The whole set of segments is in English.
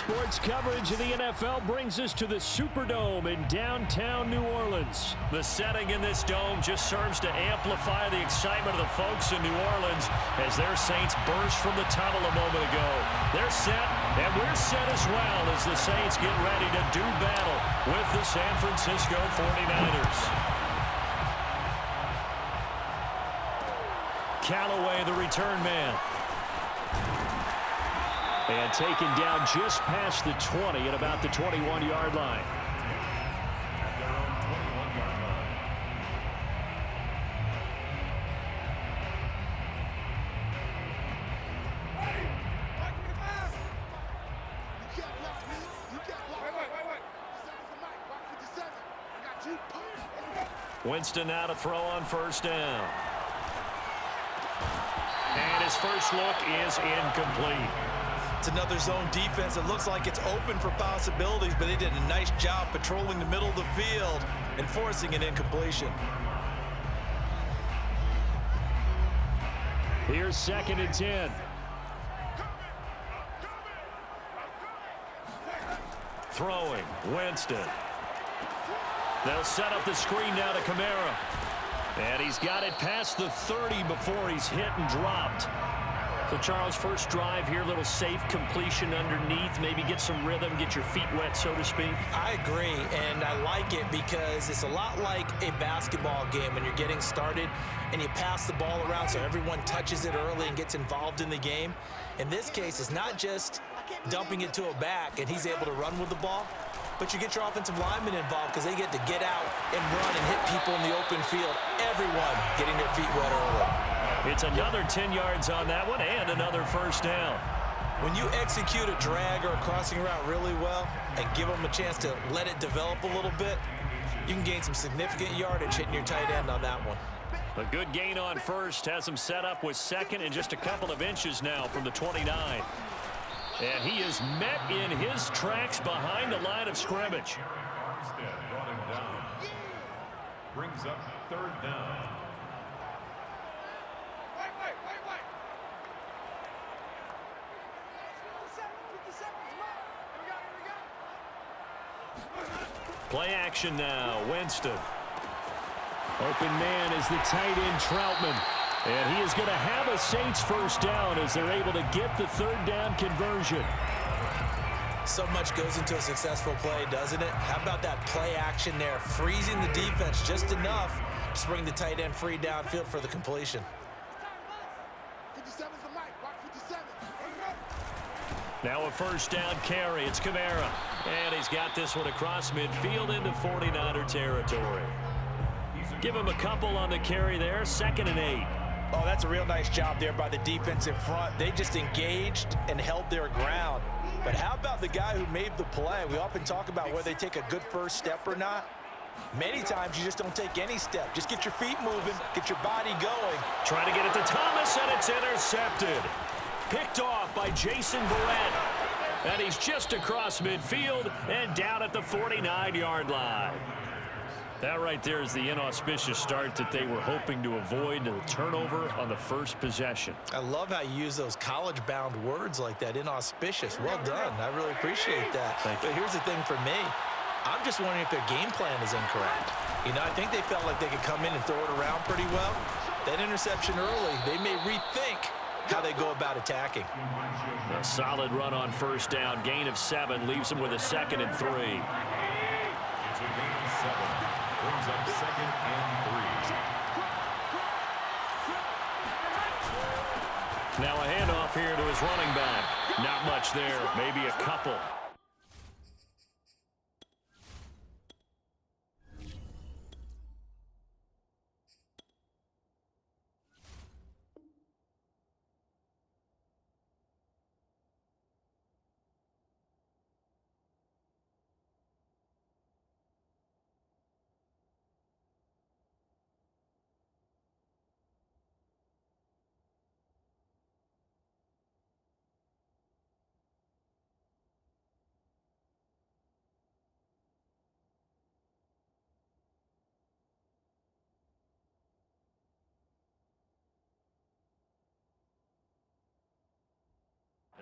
Sports coverage of the NFL brings us to the Superdome in downtown New Orleans. The setting in this dome just serves to amplify the excitement of the folks in New Orleans as their Saints burst from the tunnel a moment ago. They're set, and we're set as well as the Saints get ready to do battle with the San Francisco 49ers. Callaway, the return man. And taken down just past the 20 at about the 21-yard line. Winston now to throw on first down. And his first look is incomplete. It's another zone defense. It looks like it's open for possibilities, but they did a nice job patrolling the middle of the field and forcing an incompletion. Here's 2nd and 10. Throwing, Winston. They'll set up the screen now to Kamara. And he's got it past the 30 before he's hit and dropped. So, Charles, first drive here, little safe completion underneath, maybe get some rhythm, get your feet wet, so to speak. I agree, and I like it because it's a lot like a basketball game when you're getting started and you pass the ball around so everyone touches it early and gets involved in the game. In this case, it's not just dumping it to a back and he's able to run with the ball, but you get your offensive linemen involved because they get to get out and run and hit people in the open field. Everyone getting their feet wet early. It's another 10 yards on that one and another first down. When you execute a drag or a crossing route really well and give them a chance to let it develop a little bit, you can gain some significant yardage hitting your tight end on that one. A good gain on first has him set up with second and just a couple of inches now from the 29. And he is met in his tracks behind the line of scrimmage. Armstead brought him down. Brings up 3rd down. Play action now, Winston. Open man is the tight end, Troutman. And he is going to have a Saints first down as they're able to get the 3rd down conversion. So much goes into a successful play, doesn't it? How about that play action there? Freezing the defense just enough to bring the tight end free downfield for the completion. Now a first down carry. It's Kamara. And he's got this one across midfield into 49er territory. Give him a couple on the carry there. 2nd and 8. Oh, that's a real nice job there by the defense in front. They just engaged and held their ground. But how about the guy who made the play? We often talk about whether they take a good first step or not. Many times you just don't take any step. Just get your feet moving, get your body going. Trying to get it to Thomas, and it's intercepted. Picked off by Jason Barrett. And he's just across midfield and down at the 49-yard line. That right there is the inauspicious start that they were hoping to avoid, the turnover on the first possession. I love how you use those college-bound words like that, inauspicious. Well done. I really appreciate that. Thank you. But here's the thing for me. I'm just wondering if their game plan is incorrect. You know, I think they felt like they could come in and throw it around pretty well. That interception early, they may rethink how they go about attacking. A solid run on first down. Gain of 7 leaves them with a 2nd and 3. It's a gain of 7. Brings up 2nd and 3. Now a handoff here to his running back. Not much there, maybe a couple.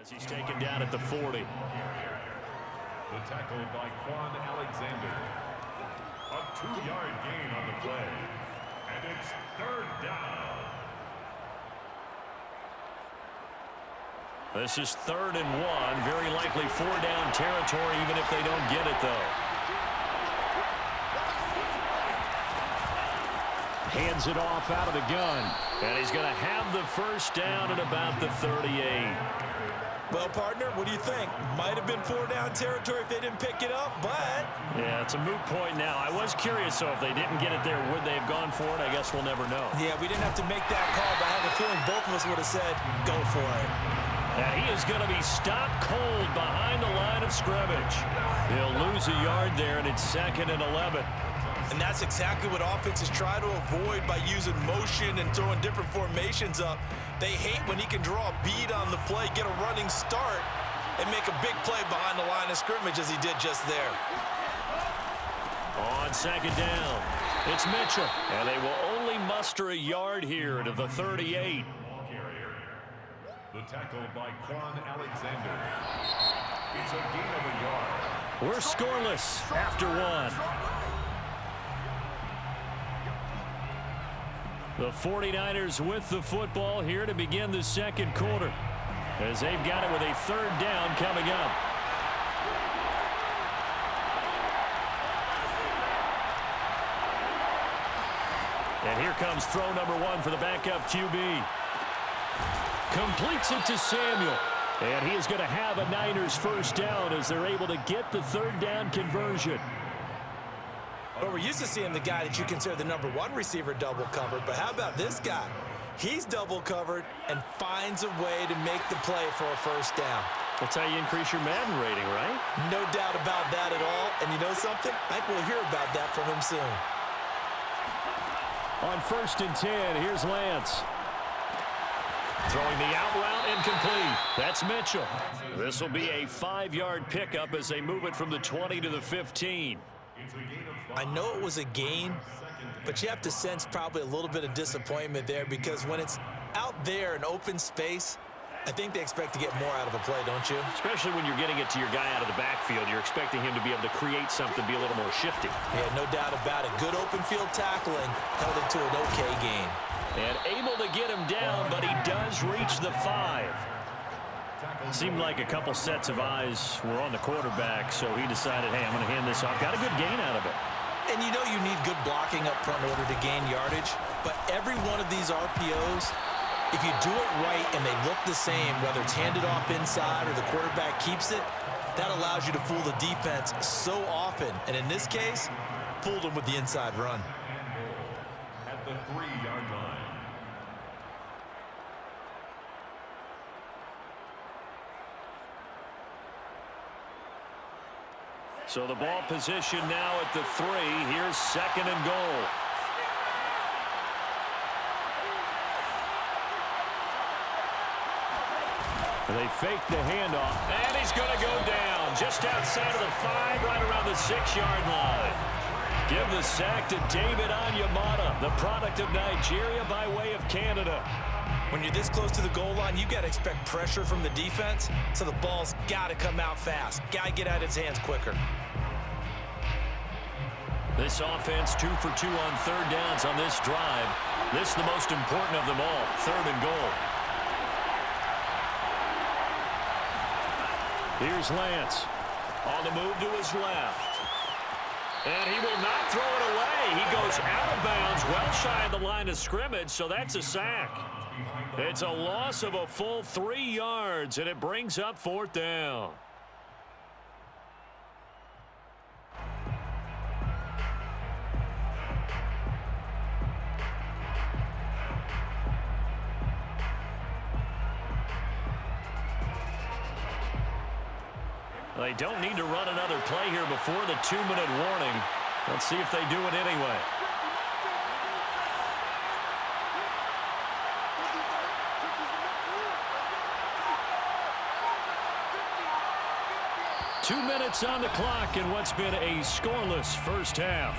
As he's taken down at the 40. The tackle by Quan Alexander. A 2-yard gain on the play. And it's 3rd down. This is 3rd and 1. Very likely 4-down territory, even if they don't get it, though. Hands it off out of the gun. And he's going to have the 1st down at about the 38. Well, partner, what do you think? Might have been 4-down territory if they didn't pick it up, but... Yeah, it's a moot point now. I was curious, so if they didn't get it there, would they have gone for it? I guess we'll never know. Yeah, we didn't have to make that call, but I have a feeling both of us would have said, go for it. And he is going to be stopped cold behind the line of scrimmage. He'll lose a yard there, and it's 2nd and 11. And that's exactly what offenses try to avoid by using motion and throwing different formations up. They hate when he can draw a bead on the play, get a running start, and make a big play behind the line of scrimmage as he did just there. On 2nd down, it's Mitchell. And they will only muster a yard here to the 38. The tackle by Quan Alexander. It's a gain of a yard. We're scoreless after 1. The 49ers with the football here to begin the 2nd quarter, as they've got it with a 3rd down coming up. And here comes throw number 1 for the backup QB. Completes it to Samuel. And he is going to have a Niners 1st down as they're able to get the 3rd down conversion. But we're used to seeing the guy that you consider the number 1 receiver double covered. But how about this guy? He's double covered and finds a way to make the play for a 1st down. That's how you increase your Madden rating, right? No doubt about that at all. And you know something? I think we'll hear about that from him soon. On 1st and 10, here's Lance. Throwing the out route incomplete. That's Mitchell. This will be a 5-yard pickup as they move it from the 20 to the 15. I know it was a gain, but you have to sense probably a little bit of disappointment there because when it's out there in open space, I think they expect to get more out of a play, don't you? Especially when you're getting it to your guy out of the backfield. You're expecting him to be able to create something, be a little more shifty. Yeah, no doubt about it. Good open field tackling held it to an okay gain. And able to get him down, but he does reach the 5. Seemed like a couple sets of eyes were on the quarterback, so he decided, hey, I'm going to hand this off. Got a good gain out of it. And you know you need good blocking up front in order to gain yardage, but every one of these RPOs, if you do it right and they look the same, whether it's handed off inside or the quarterback keeps it, that allows you to fool the defense so often. And in this case, fooled them with the inside run. At the 3-yard line. So the ball position now at the 3. Here's 2nd and goal. They fake the handoff, and he's going to go down just outside of the 5, right around the 6-yard line. Give the sack to David Onyemata, the product of Nigeria by way of Canada. When you're this close to the goal line, you got to expect pressure from the defense, so the ball's got to come out fast. Got to get out of its hands quicker. This offense 2 for 2 on 3rd downs on this drive. This is the most important of them all, 3rd and goal. Here's Lance. On the move to his left. And he will not throw it away. He goes out of bounds, well shy of the line of scrimmage, so that's a sack. It's a loss of a full 3 yards, and it brings up 4th down. They don't need to run another play here before the 2-minute warning. Let's see if they do it anyway. Two minutes on the clock in what's been a scoreless first half.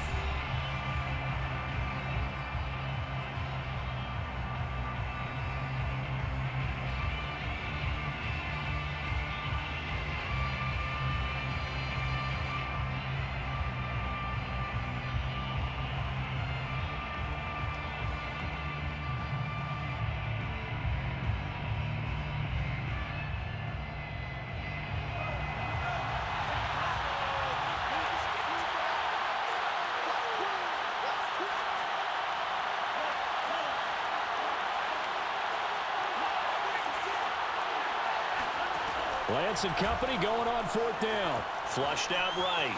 Lance and company going on 4th down. Flushed out right.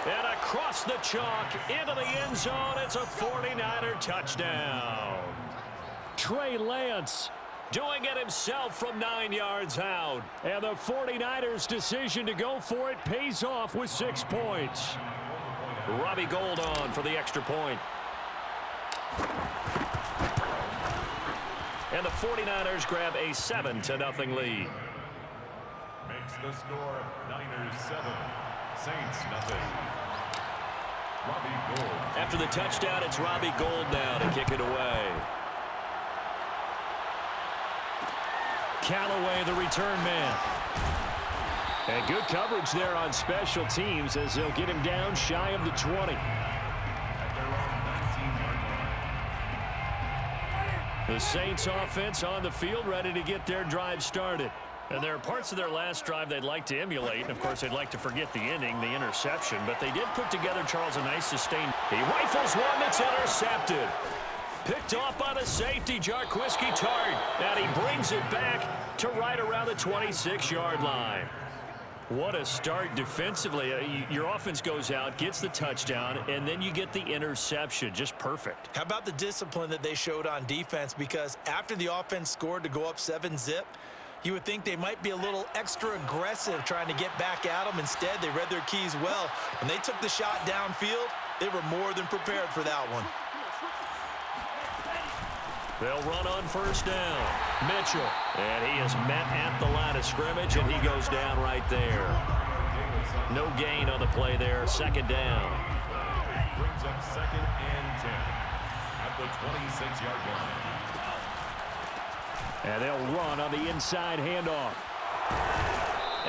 And across the chalk into the end zone. It's a 49er touchdown. Trey Lance doing it himself from 9 yards out. And the 49ers' decision to go for it pays off with 6 points. Robbie Gould on for the extra point. And the 49ers grab a 7-0 lead. Makes the score Niners 7, Saints nothing. Robbie Gould. After the touchdown, it's Robbie Gould now to kick it away. Callaway, the return man. And good coverage there on special teams as they'll get him down shy of the 20. At their own 19-yard line. The Saints offense on the field ready to get their drive started. And there are parts of their last drive they'd like to emulate. And, of course, they'd like to forget the ending, the interception. But they did put together, Charles, a nice sustained. He rifles one that's intercepted. Picked off by the safety, Jarquiski Tart. And he brings it back to right around the 26-yard line. What a start defensively. Your offense goes out, gets the touchdown, and then you get the interception. Just perfect. How about the discipline that they showed on defense? Because after the offense scored to go up 7-zip, you would think they might be a little extra aggressive trying to get back at them. Instead, they read their keys well. When they took the shot downfield, they were more than prepared for that one. They'll run on 1st down. Mitchell. And he is met at the line of scrimmage, and he goes down right there. No gain on the play there. 2nd down. Brings up 2nd and 10 at the 26-yard line. And they'll run on the inside handoff.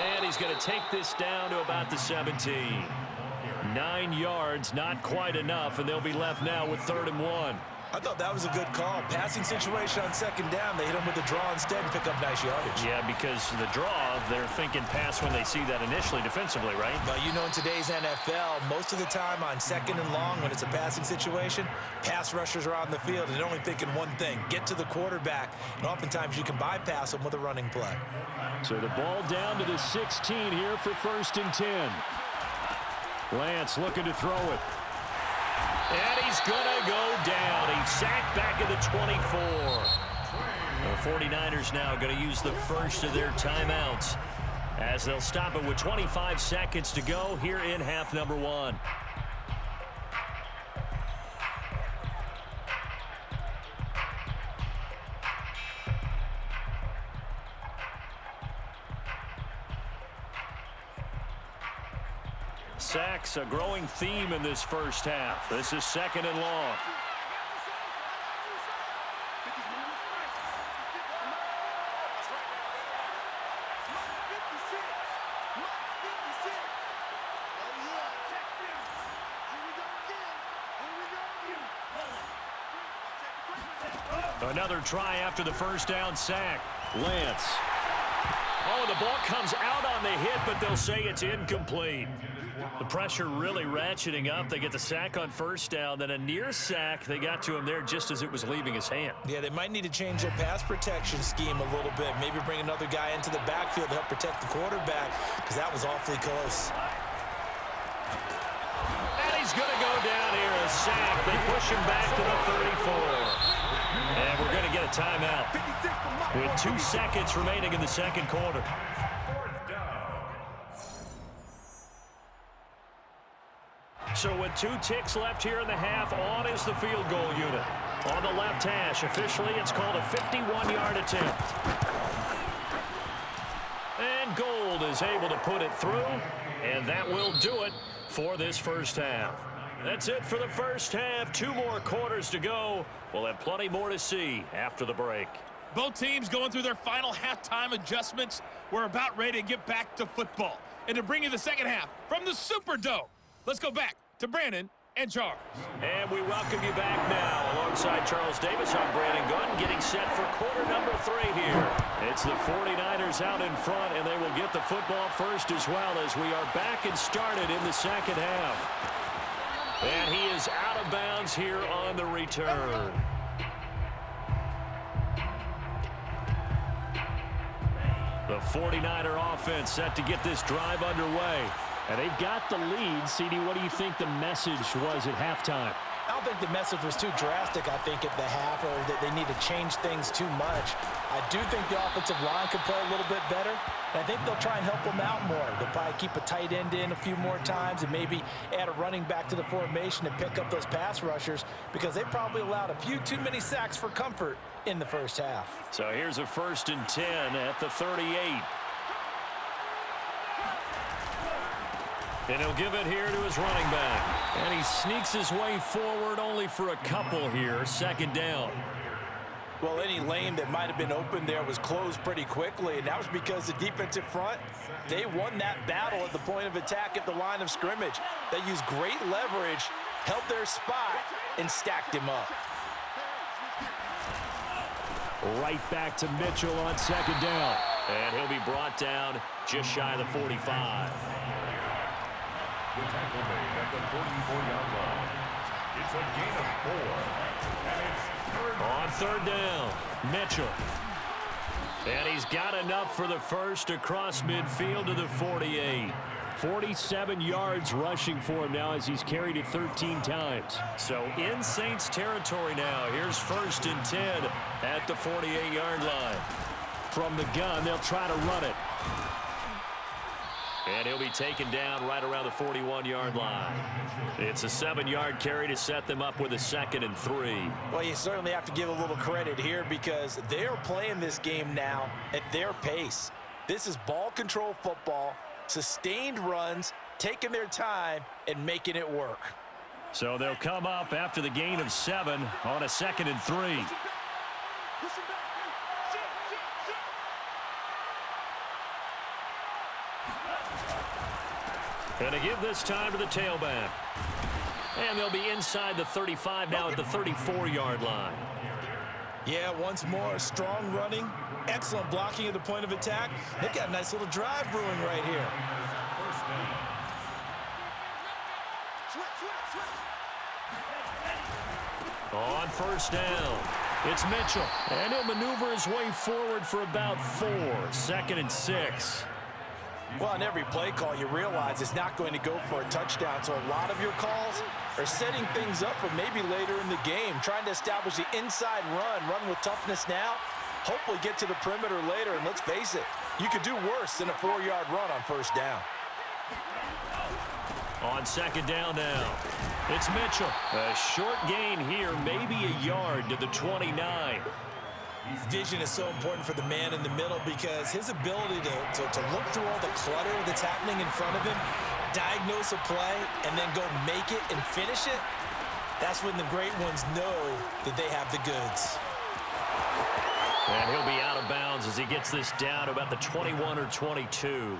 And he's going to take this down to about the 17. 9 yards, not quite enough, and they'll be left now with 3rd and 1. I thought that was a good call. Passing situation on 2nd down. They hit him with the draw instead and pick up nice yardage. Yeah, because the draw, they're thinking pass when they see that initially defensively, right? But you know, in today's NFL, most of the time on 2nd and long, when it's a passing situation, pass rushers are on the field and they're only thinking one thing, get to the quarterback. And oftentimes you can bypass them with a running play. So the ball down to the 16 here for 1st and 10. Lance looking to throw it. And he's going to go down. He's sacked back at the 24. The 49ers now going to use the first of their timeouts as they'll stop it with 25 seconds to go here in half number 1. Sacks, a growing theme in this first half. This is 2nd and long. Another try after the 1st down sack. Lance. Oh, the ball comes out on the hit, but they'll say it's incomplete. The pressure really ratcheting up. They get the sack on 1st down, then a near sack. They got to him there just as it was leaving his hand. Yeah, they might need to change their pass protection scheme a little bit. Maybe bring another guy into the backfield to help protect the quarterback, because that was awfully close. And he's going to go down here, a sack. They push him back to the 34. And we're going to get a timeout with 2 seconds remaining in the 2nd quarter. So with 2 ticks left here in the half, on is the field goal unit. On the left hash, officially it's called a 51-yard attempt. And Gould is able to put it through, and that will do it for this first half. That's it for the first half. 2 more quarters to go. We'll have plenty more to see after the break. Both teams going through their final halftime adjustments. We're about ready to get back to football. And to bring you the second half from the Superdome, let's go back to Brandon and Charles. And we welcome you back now. Alongside Charles Davis, I'm Brandon Gunn, getting set for quarter number 3 here. It's the 49ers out in front, and they will get the football first as well as we are back and started in the second half. And he is out of bounds here on the return. The 49er offense set to get this drive underway. And they've got the lead. CD, what do you think the message was at halftime? I don't think the message was too drastic, I think, at the half, or that they need to change things too much. I do think the offensive line could play a little bit better. And I think they'll try and help them out more. They'll probably keep a tight end in a few more times and maybe add a running back to the formation to pick up those pass rushers, because they probably allowed a few too many sacks for comfort in the first half. So here's a 1st and 10 at the 38. And he'll give it here to his running back. And he sneaks his way forward only for a couple here. 2nd down. Well, any lane that might have been open there was closed pretty quickly, and that was because the defensive front, they won that battle at the point of attack at the line of scrimmage. They used great leverage, held their spot, and stacked him up. Right back to Mitchell on 2nd down. And he'll be brought down just shy of the 45. The tackle made at the 44-yard line. It's a gain of 4. And it's on 3rd down, Mitchell. And he's got enough for the first across midfield to the 48. 47 yards rushing for him now as he's carried it 13 times. So in Saints territory now. Here's 1st and 10 at the 48-yard line. From the gun, they'll try to run it. And he'll be taken down right around the 41-yard line. It's a 7-yard carry to set them up with a 2nd and 3. Well, you certainly have to give a little credit here, because they're playing this game now at their pace. This is ball control football, sustained runs, taking their time, and making it work. So they'll come up after the gain of 7 on a 2nd and 3. And to give this time to the tailback. And they'll be inside the 35 now at the 34-yard line. Yeah, once more, strong running, excellent blocking at the point of attack. They've got a nice little drive brewing right here. On 1st down, it's Mitchell. And he'll maneuver his way forward for about 4. 2nd and 6. Well, on every play call, you realize it's not going to go for a touchdown. So a lot of your calls are setting things up for maybe later in the game, trying to establish the inside run with toughness now, hopefully get to the perimeter later. And let's face it, you could do worse than a 4-yard run on 1st down. On 2nd down now, it's Mitchell. A short gain here, maybe a yard to the 29. Vision is so important for the man in the middle, because his ability to look through all the clutter that's happening in front of him, diagnose a play, and then go make it and finish it, that's when the great ones know that they have the goods. And he'll be out of bounds as he gets this down to about the 21 or 22.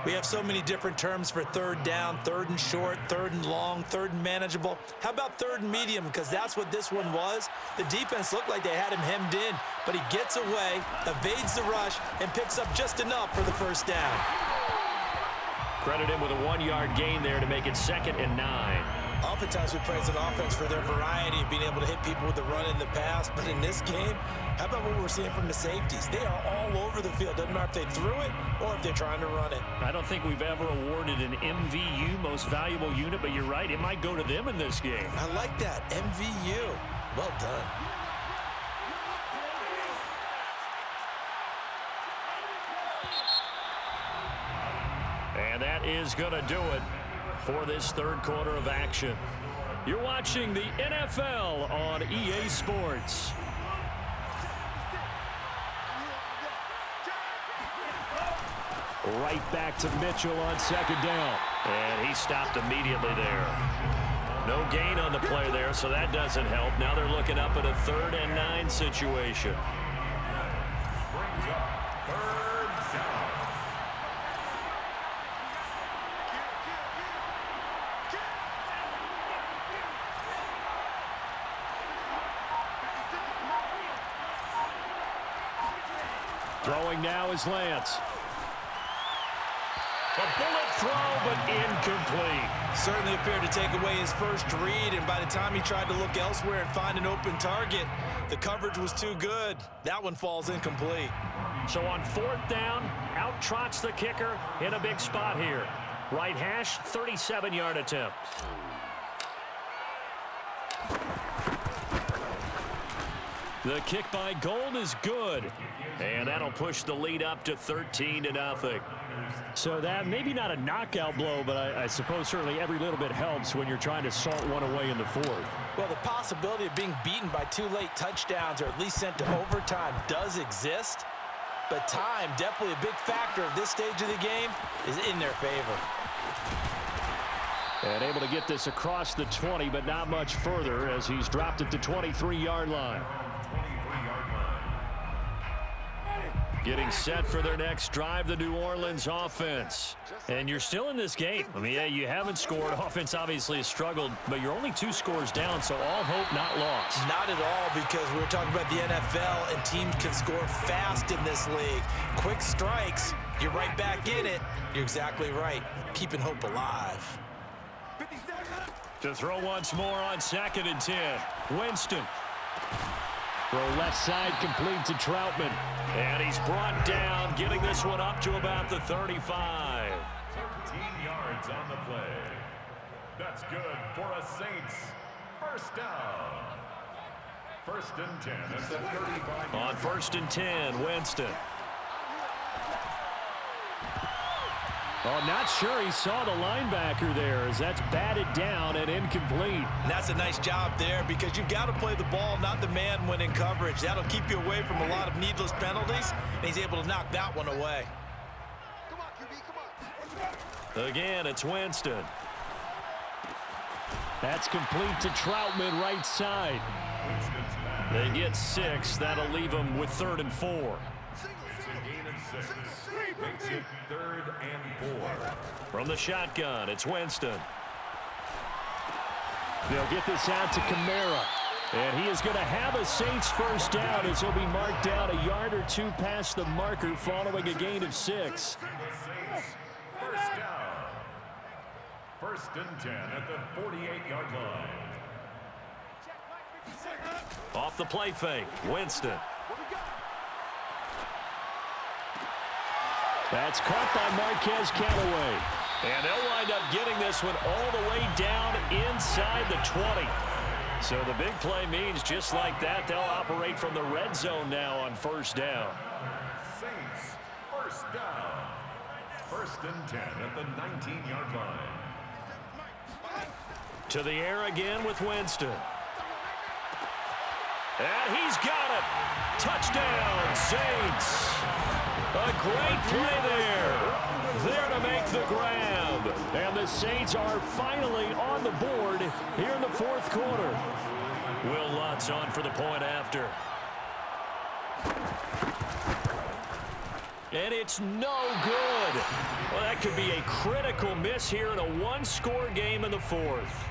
We have so many different terms for 3rd down: 3rd and short, 3rd and long, 3rd and manageable. How about 3rd and medium? Because that's what this one was. The defense looked like they had him hemmed in, but he gets away, evades the rush, and picks up just enough for the 1st down. Credit him with a 1-yard gain there to make it 2nd and 9. Oftentimes we praise an offense for their variety of being able to hit people with the run in the pass, but in this game, how about what we're seeing from the safeties? They are all over the field. Doesn't matter if they threw it or if they're trying to run it. I don't think we've ever awarded an MVU, most valuable unit, but you're right, it might go to them in this game. I like that, MVU. Well done. And that is going to do it for this 3rd quarter of action. You're watching the NFL on EA Sports. Right back to Mitchell on 2nd down. And he stopped immediately there. No gain on the play there, so that doesn't help. Now they're looking up at a 3rd and 9 situation. brings up 3rd down. Throwing now is Lance. A bullet throw, but incomplete. Certainly appeared to take away his first read, and by the time he tried to look elsewhere and find an open target, the coverage was too good. That one falls incomplete. So on 4th down, out trots the kicker in a big spot here. Right hash, 37-yard attempt. The kick by Gold is good. And that'll push the lead up to 13-0. So that maybe not a knockout blow, but I suppose certainly every little bit helps when you're trying to salt one away in the 4th. Well, the possibility of being beaten by 2 late touchdowns or at least sent to overtime does exist. But time, definitely a big factor of this stage of the game, is in their favor. And able to get this across the 20, but not much further as he's dropped it to 23-yard line. Getting set for their next drive, the New Orleans offense. And you're still in this game. I mean, yeah, you haven't scored. Offense obviously has struggled, but you're only 2 scores down, so all hope not lost. Not at all, because we're talking about the NFL, and teams can score fast in this league. Quick strikes, you're right back in it. You're exactly right. Keeping hope alive. To throw once more on 2nd and 10. Winston. Throw left side complete to Troutman. And he's brought down, getting this one up to about the 35. 13 yards on the play. That's good for a Saints first down. 1st and 10 at the 35. On 1st and 10, Winston. Oh, not sure he saw the linebacker there as that's batted down and incomplete. And that's a nice job there because you've got to play the ball, not the man when in coverage. That'll keep you away from a lot of needless penalties, and he's able to knock that one away. Come on, QB, come on. Again, it's Winston. That's complete to Troutman right side. They get 6. That'll leave them with 3rd and 4. It's a gain of 6. Makes it 3rd and 4. From the shotgun, it's Winston. They'll get this out to Kamara. And he is going to have a Saints first down as he'll be marked down a yard or 2 past the marker following a gain of 6. The Saints first down. 1st and 10 at the 48-yard line. Off the play fake, Winston. That's caught by Marquez Callaway. And they'll wind up getting this one all the way down inside the 20. So the big play means just like that, they'll operate from the red zone now on 1st down. Saints first down. 1st and 10 at the 19-yard line. To the air again with Winston. And he's got it. Touchdown, Saints. A great play there. There to make the grab. And the Saints are finally on the board here in the 4th quarter. Will Lutz on for the point after. And it's no good. Well, that could be a critical miss here in a 1-score game in the 4th.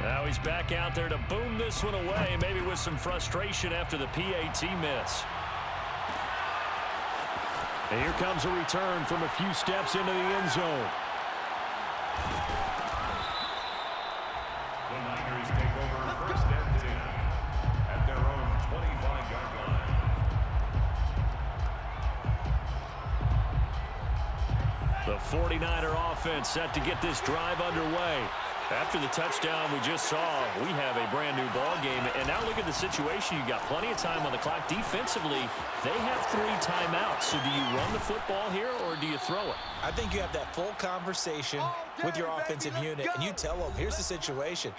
Now he's back out there to boom this one away, maybe with some frustration after the PAT miss. And here comes a return from a few steps into the end zone. The Niners take over 1st and 10 at their own 25-yard line. The 49er offense set to get this drive underway. After the touchdown we just saw, we have a brand new ball game. And now look at the situation. You've got plenty of time on the clock. Defensively, they have 3 timeouts. So do you run the football here or do you throw it? I think you have that full conversation with your offensive unit, and you tell them, here's the situation.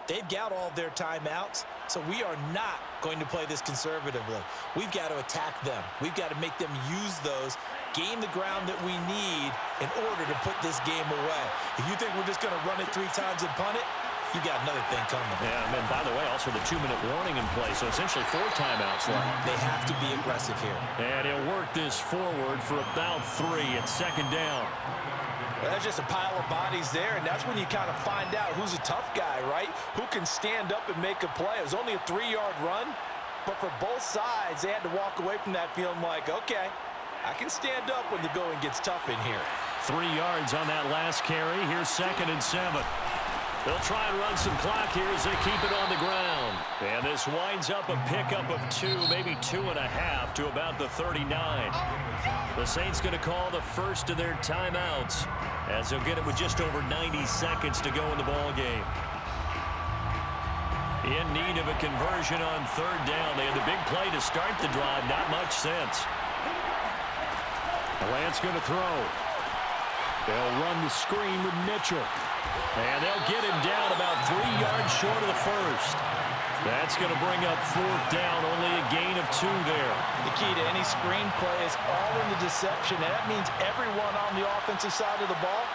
They've got all their timeouts, so we are not going to play this conservatively. We've got to attack them. We've got to make them use those, gain the ground that we need in order to put this game away. If you think we're just going to run it 3 times and punt it, you got another thing coming. Yeah, and then, by the way, also the 2-minute warning in play, so essentially 4 timeouts left. They have to be aggressive here. And he'll work this forward for about 3 at 2nd down. Well, that's just a pile of bodies there, and that's when you kind of find out who's a tough guy, right? Who can stand up and make a play. It was only a 3-yard run, but for both sides, they had to walk away from that feeling like, okay, I can stand up when the going gets tough in here. 3 yards on that last carry. Here's 2nd and 7. They'll try and run some clock here as they keep it on the ground. And this winds up a pickup of 2, maybe 2.5 to about the 39. The Saints going to call the first of their timeouts as they'll get it with just over 90 seconds to go in the ball game. In need of a conversion on 3rd down. They had the big play to start the drive. Not much sense. Lance going to throw. They'll run the screen with Mitchell. And they'll get him down about 3 yards short of the first. That's going to bring up 4th down, only a gain of 2 there. The key to any screen play is all in the deception, and that means everyone on the offensive side of the ball.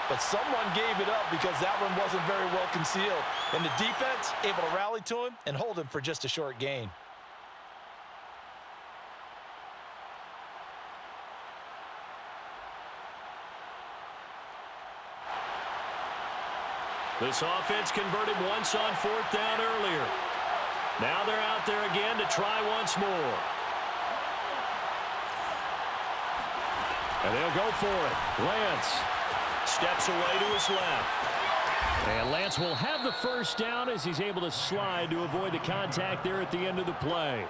But someone gave it up because that one wasn't very well concealed. And the defense able to rally to him and hold him for just a short gain. This offense converted once on 4th down earlier. Now they're out there again to try once more. And they'll go for it. Lance steps away to his left. And Lance will have the first down as he's able to slide to avoid the contact there at the end of the play.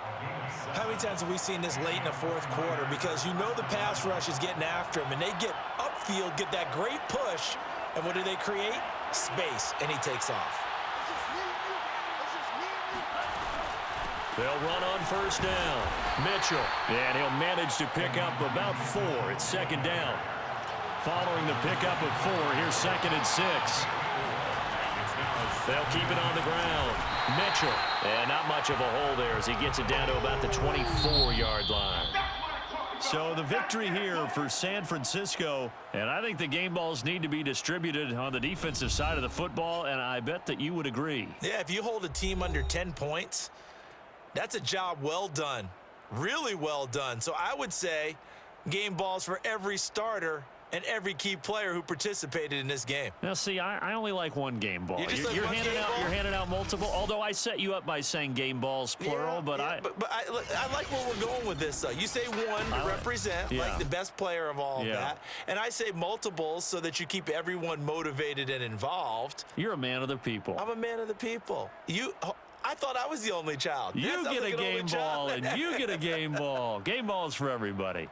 How many times have we seen this late in the 4th quarter? Because you know the pass rush is getting after him, and they get upfield, get that great push, and what do they create? Space, and he takes off. They'll run on 1st down. Mitchell, and he'll manage to pick up about 4. It's 2nd down. Following the pickup of 4, here's 2nd and 6. They'll keep it on the ground. Mitchell, and not much of a hole there as he gets it down to about the 24-yard line. So the victory here for San Francisco, and I think the game balls need to be distributed on the defensive side of the football, and I bet that you would agree. Yeah, if you hold a team under 10 points, that's a job well done, really well done. So I would say game balls for every starter and every key player who participated in this game. Now, see, I only like one game ball. You're handing out multiple. Although I set you up by saying game balls plural, but I like where we're going with this. Though you say one to represent like the best player of all of that, and I say multiples so that you keep everyone motivated and involved. You're a man of the people. I'm a man of the people. I thought I was the only child. You get a game ball, and you get a game ball. Game balls for everybody.